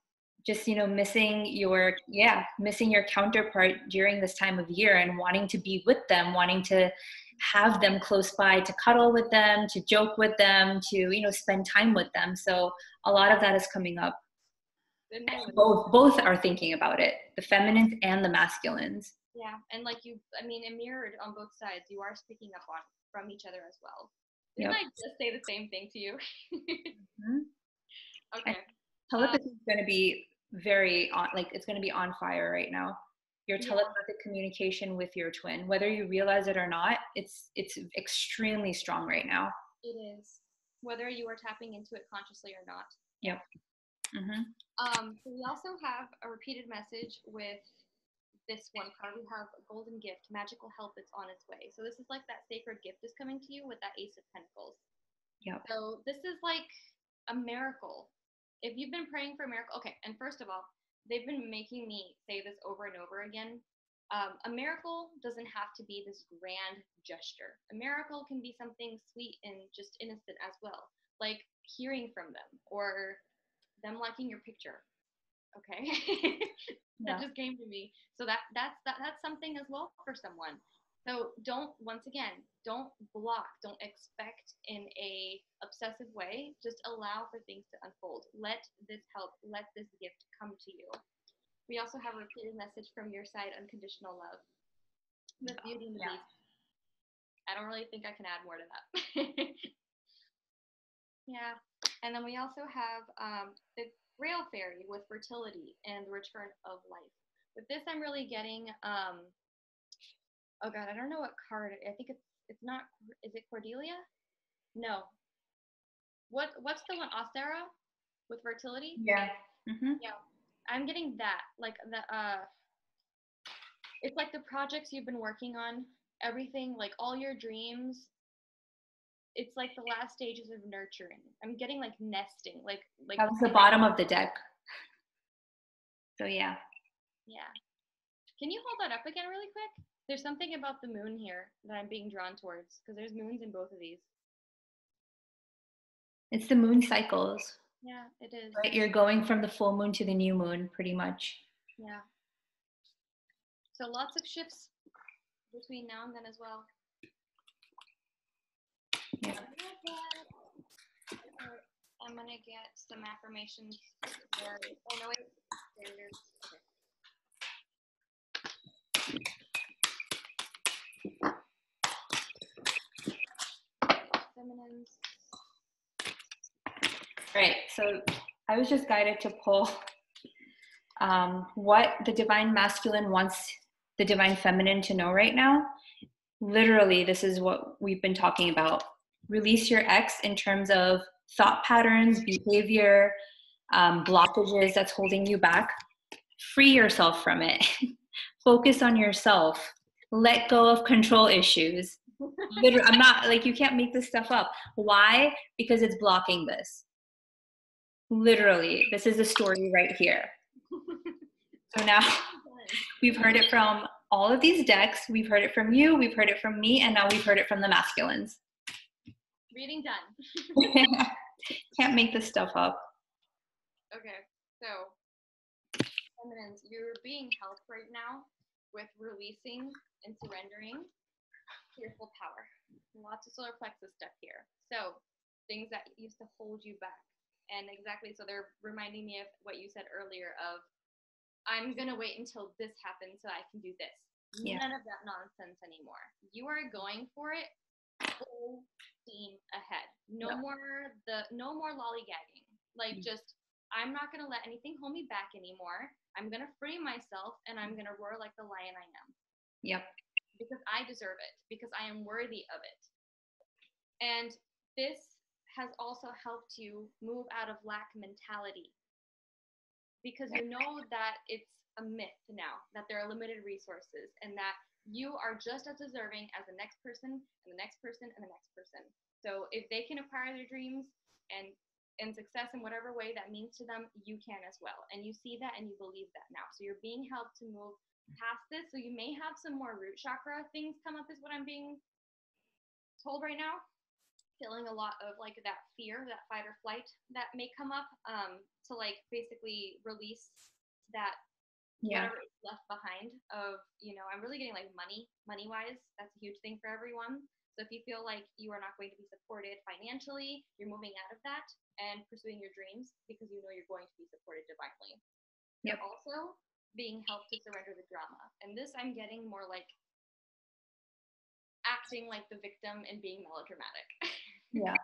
Just, missing your counterpart during this time of year and wanting to be with them, wanting to have them close by, to cuddle with them, to joke with them, to, spend time with them. So a lot of that is coming up. Both are thinking about it, the feminines and the masculines. Yeah, and like it mirrored on both sides. You are speaking up on from each other as well. Didn't I just say the same thing to you? Mm-hmm. Okay. Telepathy is going to be it's going to be on fire right now. Your telepathic communication with your twin, whether you realize it or not, it's extremely strong right now. It is, whether you are tapping into it consciously or not. Yep. Mm-hmm. So we also have a repeated message with this one card. We have a golden gift, magical help that's on its way. So this is like that sacred gift is coming to you with that Ace of Pentacles. Yep. So this is like a miracle. If you've been praying for a miracle, okay, and first of all, they've been making me say this over and over again. A miracle doesn't have to be this grand gesture. A miracle can be something sweet and just innocent as well, like hearing from them or them liking your picture. Okay. That just came to me. So that's something as well for someone. So don't block, don't expect in a obsessive way. Just allow for things to unfold. Let this help, let this gift come to you. We also have a repeated message from your side, unconditional love. With Beauty and the Beast. I don't really think I can add more to that. Yeah. And then we also have the Grail Fairy with fertility and the return of life. With this, I'm really getting, oh God, I don't know what card. I think it's not, is it Cordelia? No. What's the one? Ostera with fertility? Yeah. Mm-hmm. Yeah. I'm getting that. Like the, it's like the projects you've been working on, everything, like all your dreams. It's like the last stages of nurturing. I'm getting like nesting, like That was the bottom of the deck. So yeah. Yeah. Can you hold that up again really quick? There's something about the moon here that I'm being drawn towards because there's moons in both of these. It's the moon cycles. Yeah, it is. Right? You're going from the full moon to the new moon, pretty much. Yeah. So lots of shifts between now and then as well. Yeah. I'm gonna get some affirmations. There. Oh no, wait. There it is. Okay. Feminines. Right. So I was just guided to pull what the divine masculine wants the divine feminine to know right now. Literally, this is what we've been talking about. Release your ex in terms of thought patterns, behavior, blockages that's holding you back. Free yourself from it. Focus on yourself. Let go of control issues. Literally, I'm not like, you can't make this stuff up. Why? Because it's blocking this. Literally, this is the story right here. So now we've heard it from all of these decks. We've heard it from you. We've heard it from me. And now we've heard it from the masculines. Reading done. Can't make this stuff up. Okay, so feminines, you're being helped right now with releasing and surrendering fearful power. Lots of solar plexus stuff here. So things that used to hold you back. And exactly, so they're reminding me of what you said earlier of, I'm going to wait until this happens so I can do this. Yeah. None of that nonsense anymore. You are going for it full steam ahead. No more lollygagging. Like just, I'm not going to let anything hold me back anymore. I'm going to free myself and I'm going to roar like the lion I am. Yep. Because I deserve it. Because I am worthy of it. And this has also helped you move out of lack mentality. Because you know that it's a myth now, that there are limited resources and that you are just as deserving as the next person and the next person and the next person. So if they can acquire their dreams and success in whatever way that means to them, you can as well. And you see that and you believe that now. So you're being helped to move past this. So you may have some more root chakra things come up is what I'm being told right now. Feeling a lot of like that fear, that fight or flight that may come up, to like basically release that whatever is left behind of, you know, I'm really getting like money wise. That's a huge thing for everyone. So if you feel like you are not going to be supported financially, you're moving out of that and pursuing your dreams because you know you're going to be supported divinely. You're also being helped to surrender the drama. And this I'm getting more like acting like the victim and being melodramatic. Yeah.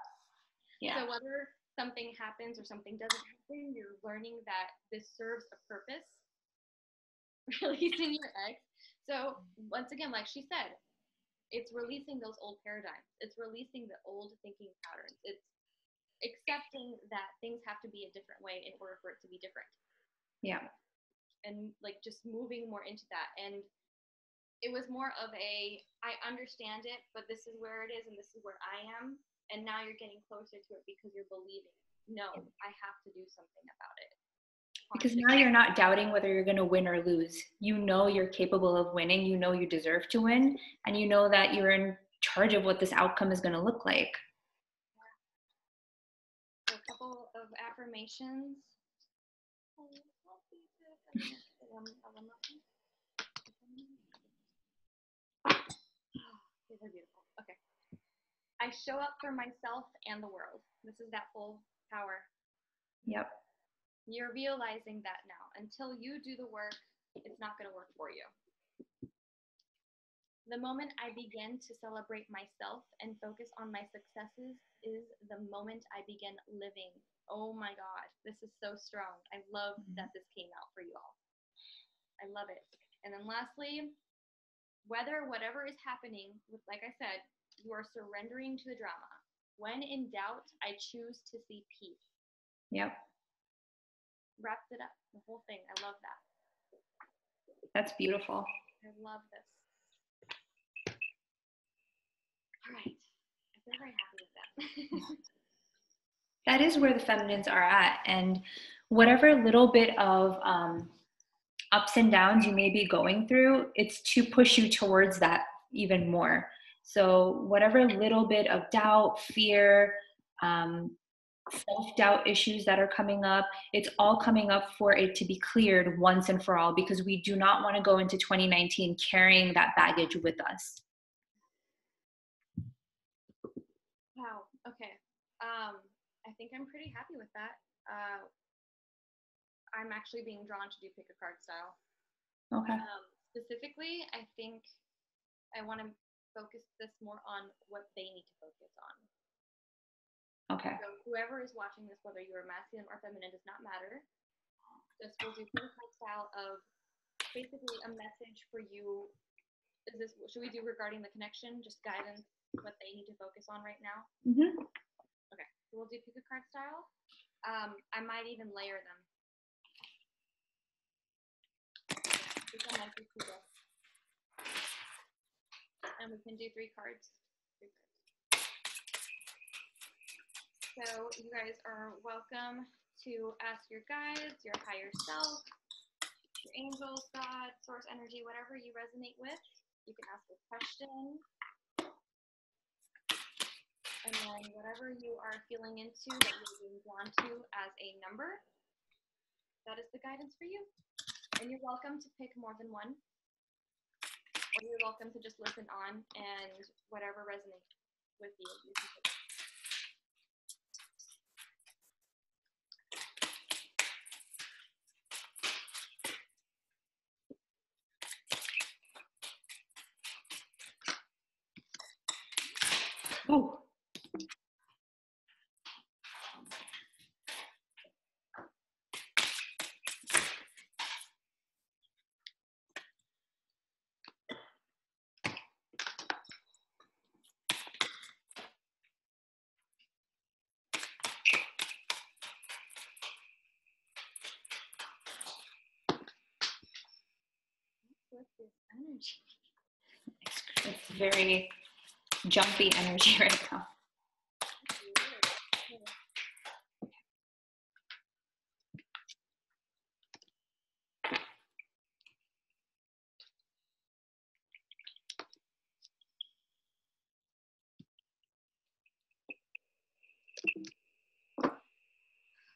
So whether something happens or something doesn't happen, you're learning that this serves a purpose. Releasing your ex. So once again, like she said, it's releasing those old paradigms. It's releasing the old thinking patterns. It's accepting that things have to be a different way in order for it to be different. Yeah. And like just moving more into that. And it was more of a, I understand it, but this is where it is and this is where I am. And now you're getting closer to it because you're believing, no, I have to do something about it. Because now you're not doubting whether you're going to win or lose. You know you're capable of winning. You know you deserve to win. And you know that you're in charge of what this outcome is going to look like. So a couple of affirmations. These are beautiful. Okay. I show up for myself and the world. This is that full power. Yep. You're realizing that now. Until you do the work, it's not going to work for you. The moment I begin to celebrate myself and focus on my successes is the moment I begin living. Oh my God, this is so strong. I love that this came out for you all. I love it. And then lastly, whatever is happening, like I said, you are surrendering to the drama. When in doubt, I choose to see peace. Yep. Wraps it up, the whole thing. I love that. That's beautiful. I love this. All right. I feel very happy with that. That is where the feminines are at. And whatever little bit of ups and downs you may be going through, it's to push you towards that even more. So whatever little bit of doubt, fear, self-doubt issues that are coming up, it's all coming up for it to be cleared once and for all, because we do not want to go into 2019 carrying that baggage with us. Wow. Okay. I think I'm pretty happy with that. I'm actually being drawn to do pick a card style. Okay. Specifically, I think I want to focus this more on what they need to focus on. Okay. So whoever is watching this, whether you're masculine or feminine, does not matter. This will do pick a card style of basically a message for you. Should we do regarding the connection, just guidance, what they need to focus on right now? Mm-hmm. Okay, so we'll do pick a card style. I might even layer them. And we can do 3 cards. So you guys are welcome to ask your guides, your higher self, your angels, God, source energy, whatever you resonate with. You can ask a question. And then whatever you are feeling into that you're being drawn to as a number, that is the guidance for you. And you're welcome to pick more than one. Or you're welcome to just listen on and whatever resonates with you, you can pick. Oh. What's this energy? It's very jumpy energy right now.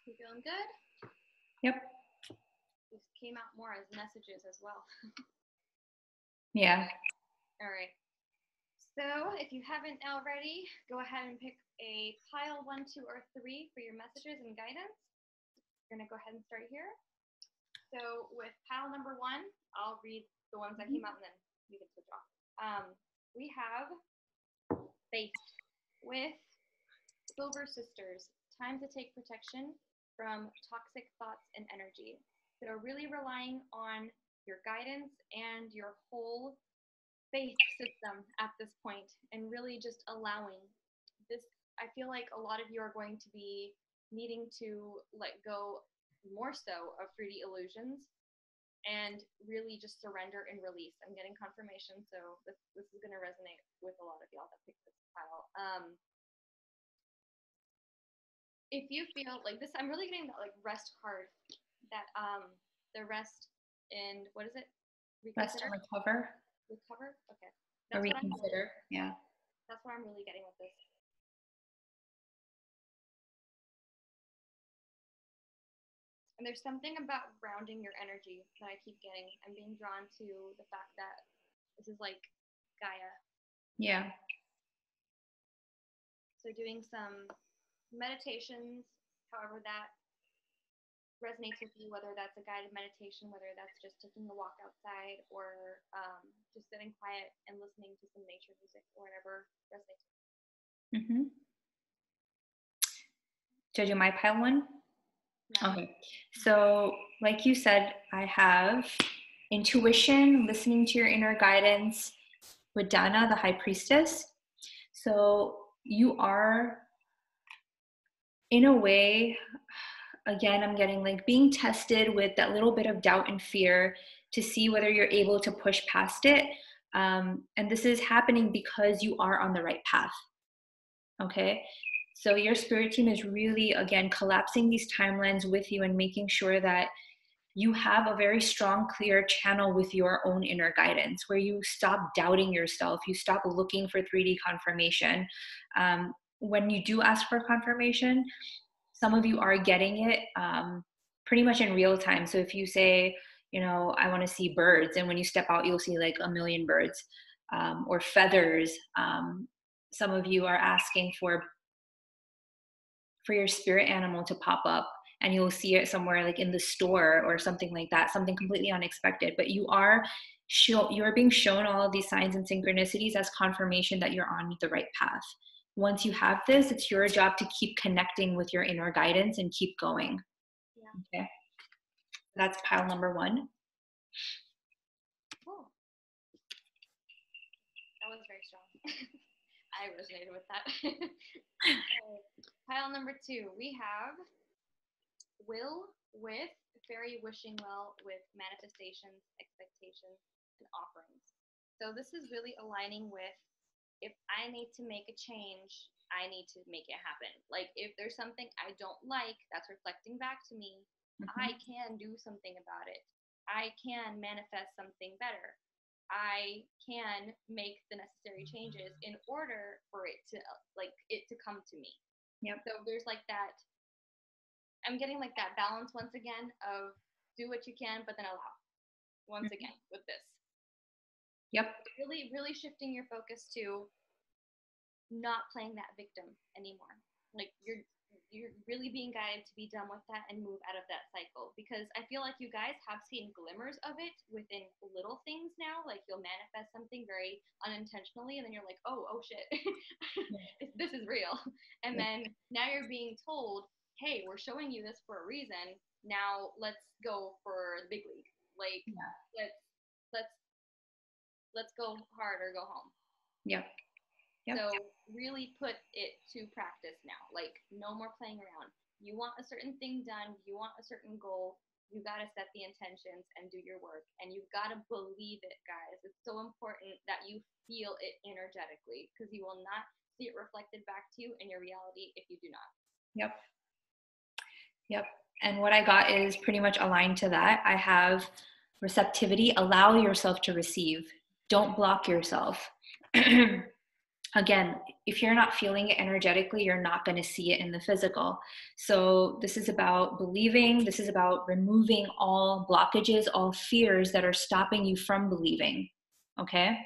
You feeling good? Yep. These came out more as messages as well. Yeah. All right. So if you haven't already, go ahead and pick a pile 1, 2, or 3 for your messages and guidance. We're going to go ahead and start here. So with pile number 1, I'll read the ones that came out and then you can switch off. We have Faith with Silver Sisters. Time to take protection from toxic thoughts and energy. So really relying on your guidance and your whole faith system at this point, and really just allowing this. I feel like a lot of you are going to be needing to let go more so of 3D illusions and really just surrender and release. I'm getting confirmation, so this is going to resonate with a lot of y'all that picked this pile. If you feel like this, I'm really getting that like rest card, that the rest and what is it? Rest and recover. Recover? Okay. Or reconsider. Yeah. That's what I'm really getting with this. And there's something about grounding your energy that I keep getting. I'm being drawn to the fact that this is like Gaia. Yeah. So doing some meditations, however that resonates with you, whether that's a guided meditation, whether that's just taking a walk outside, or just sitting quiet and listening to some nature music, or whatever resonates with you. Mm-hmm. Should I do my pile one? No. Okay. So, like you said, I have intuition, listening to your inner guidance with Dana, the high priestess. So, you are, in a way, again, I'm getting like being tested with that little bit of doubt and fear to see whether you're able to push past it. And this is happening because you are on the right path. Okay. So your spirit team is really, again, collapsing these timelines with you and making sure that you have a very strong, clear channel with your own inner guidance, where you stop doubting yourself, you stop looking for 3D confirmation. When you do ask for confirmation, some of you are getting it pretty much in real time. So if you say, you know, I want to see birds, and when you step out, you'll see like a million birds, or feathers. Some of you are asking for your spirit animal to pop up, and you'll see it somewhere like in the store or something like that, something completely unexpected. But you are being shown all of these signs and synchronicities as confirmation that you're on the right path. Once you have this, it's your job to keep connecting with your inner guidance and keep going. Yeah. Okay. That's pile number one. Oh. That was very strong. I resonated with that. Pile number two, we have will with fairy wishing well with manifestations, expectations, and offerings. So this is really aligning with, if I need to make a change, I need to make it happen. Like if there's something I don't like that's reflecting back to me, I can do something about it. I can manifest something better. I can make the necessary changes in order for it to come to me. Yep. So there's like that, I'm getting like that balance once again of do what you can, but then allow once again with this. Yep. Really, really shifting your focus to not playing that victim anymore. Like you're really being guided to be done with that and move out of that cycle, because I feel like you guys have seen glimmers of it within little things now. Like you'll manifest something very unintentionally and then you're like, oh shit, this is real. And then now you're being told, hey, we're showing you this for a reason. Now let's go for the big league. Like let's go hard or go home. Yep. Yep. So really put it to practice now. Like no more playing around. You want a certain thing done. You want a certain goal. You got to set the intentions and do your work. And you've got to believe it, guys. It's so important that you feel it energetically, because you will not see it reflected back to you in your reality if you do not. Yep. Yep. And what I got is pretty much aligned to that. I have receptivity. Allow yourself to receive. Don't block yourself. Again, if you're not feeling it energetically, you're not going to see it in the physical. So this is about believing. This is about removing all blockages, all fears that are stopping you from believing. Okay?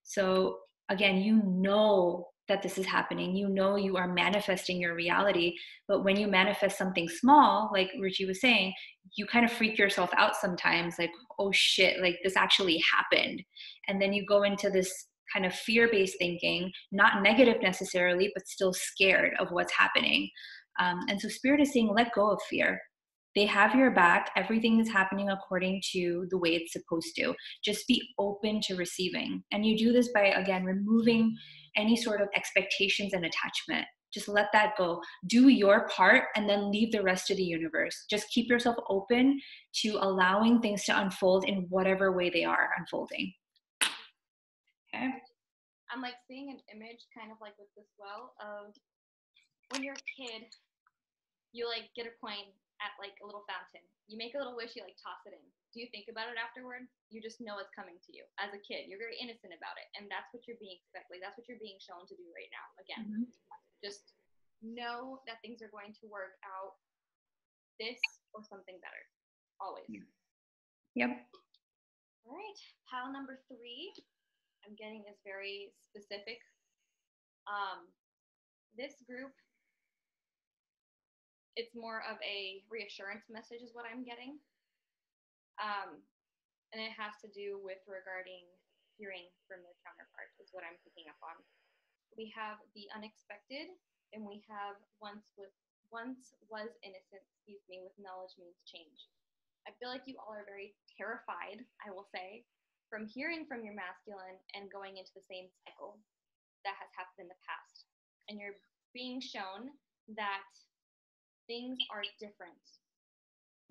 So again, you know that this is happening. You know you are manifesting your reality. But when you manifest something small, like Ruchi was saying, you kind of freak yourself out sometimes, like, oh shit, like this actually happened. And then you go into this kind of fear-based thinking, not negative necessarily, but still scared of what's happening. And so Spirit is saying, let go of fear. They have your back. Everything is happening according to the way it's supposed to. Just be open to receiving. And you do this by, again, removing any sort of expectations and attachment. Just let that go. Do your part and then leave the rest to the universe. Just keep yourself open to allowing things to unfold in whatever way they are unfolding. Okay. I'm like seeing an image kind of like with this well of when you're a kid, you like get a coin at like a little fountain. You make a little wish, you like toss it in. Do you think about it afterward? You just know it's coming to you. As a kid, you're very innocent about it. And that's what you're being expected. Like that's what you're being shown to do right now. Again, just know that things are going to work out, this or something better. Always. Yep. All right. Pile number 3. I'm getting is very specific. This group it's more of a reassurance message is what I'm getting. And it has to do with regarding hearing from their counterpart is what I'm picking up on. We have the unexpected, and we have once was innocent, with knowledge means change. I feel like you all are very terrified, I will say, from hearing from your masculine and going into the same cycle that has happened in the past. And you're being shown that things are different.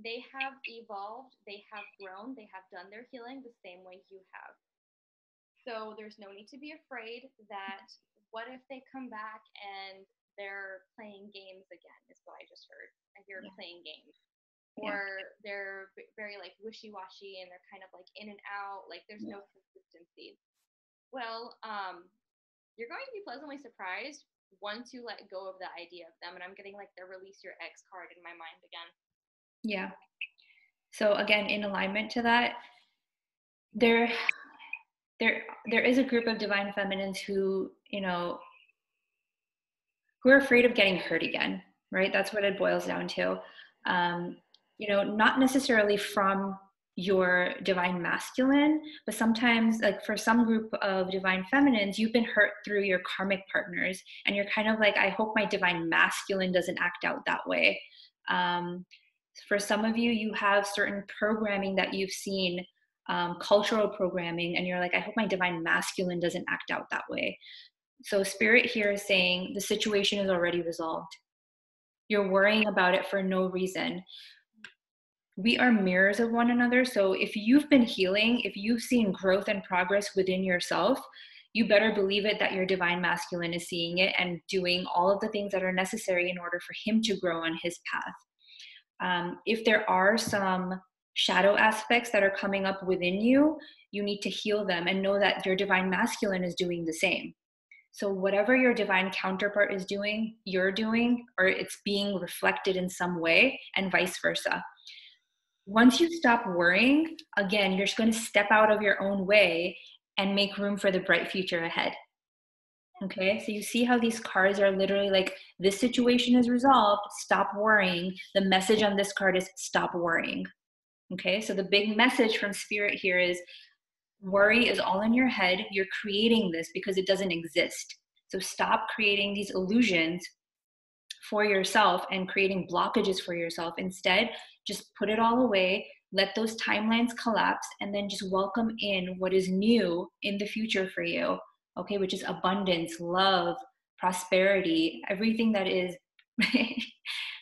They have evolved, they have grown, they have done their healing the same way you have. So there's no need to be afraid that what if they come back and they're playing games again, is what I just heard. I hear playing games. Or they're very like wishy-washy and they're kind of like in and out, like there's no consistency. Well, you're going to be pleasantly surprised once you let go of the idea of them. And I'm getting like the release your ex card in my mind again. Yeah. So again, in alignment to that, there is a group of divine feminines who, who are afraid of getting hurt again, right? That's what it boils down to. Not necessarily from your divine masculine, but sometimes like for some group of divine feminines, you've been hurt through your karmic partners and you're kind of like, I hope my divine masculine doesn't act out that way. For some of you, you have certain programming that you've seen, cultural programming, and you're like, I hope my divine masculine doesn't act out that way. So spirit here is saying the situation is already resolved. You're worrying about it for no reason. We are mirrors of one another. So if you've been healing, if you've seen growth and progress within yourself, you better believe it that your divine masculine is seeing it and doing all of the things that are necessary in order for him to grow on his path. If there are some shadow aspects that are coming up within you, you need to heal them and know that your divine masculine is doing the same. So whatever your divine counterpart is doing, you're doing, or it's being reflected in some way, and vice versa. Once you stop worrying, again, you're just going to step out of your own way and make room for the bright future ahead. Okay, so you see how these cards are literally like, this situation is resolved, stop worrying. The message on this card is stop worrying. Okay, so the big message from spirit here is worry is all in your head. You're creating this because it doesn't exist. So stop creating these illusions for yourself and creating blockages for yourself. Instead, just put it all away, let those timelines collapse, and then just welcome in what is new in the future for you. Okay, which is abundance, love, prosperity, everything that is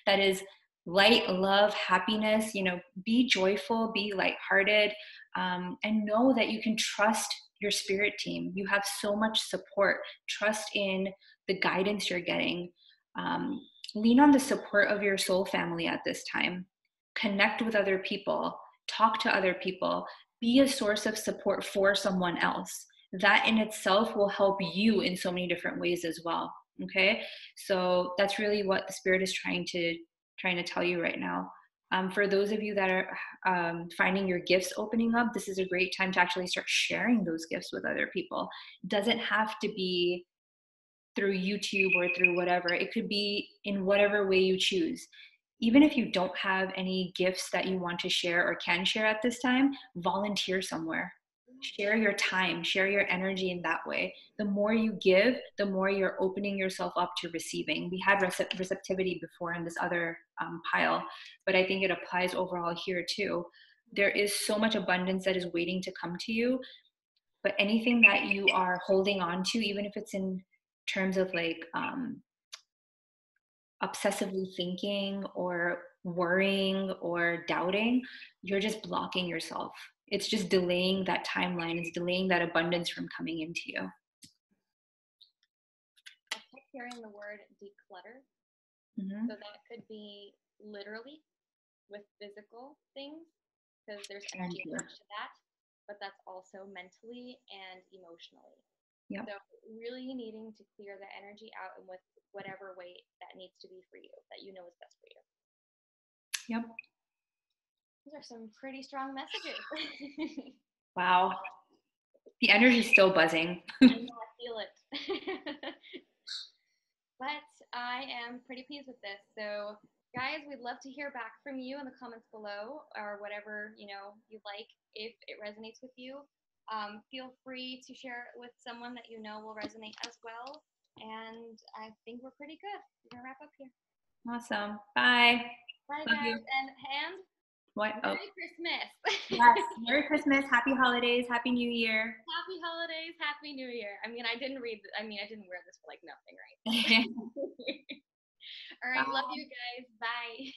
that is light, love, happiness. Be joyful, be lighthearted, and know that you can trust your spirit team. You have so much support. Trust in the guidance you're getting. Lean on the support of your soul family at this time. Connect with other people. Talk to other people. Be a source of support for someone else. That in itself will help you in so many different ways as well. Okay, so that's really what the spirit is trying to tell you right now. For those of you that are finding your gifts opening up, this is a great time to actually start sharing those gifts with other people. It doesn't have to be through YouTube or through whatever. It could be in whatever way you choose. Even if you don't have any gifts that you want to share or can share at this time, volunteer somewhere. Share your time, share your energy in that way. The more you give, the more you're opening yourself up to receiving. We had receptivity before in this other pile, but I think it applies overall here too. There is so much abundance that is waiting to come to you, but anything that you are holding on to, even if it's in terms of like obsessively thinking or worrying or doubting, you're just blocking yourself. It's just delaying that timeline. It's delaying that abundance from coming into you. I kept hearing the word declutter. So that could be literally with physical things, because there's energy attached to that, but that's also mentally and emotionally. Yep. So really needing to clear the energy out and with whatever way that needs to be for you, that you know is best for you. Yep. Those are some pretty strong messages. Wow. The energy's still buzzing. I know, I feel it. But I am pretty pleased with this. So Guys, we'd love to hear back from you in the comments below, or whatever you like. If it resonates with you, feel free to share it with someone that you know will resonate as well. And I think we're pretty good. We're gonna wrap up here. Awesome. Bye. Bye, Love guys. you. And What? Merry Christmas. Yes. Merry Christmas. Happy holidays. Happy New Year. Happy holidays. Happy New Year. I didn't wear this for like nothing, right? All right. Love you guys. Bye.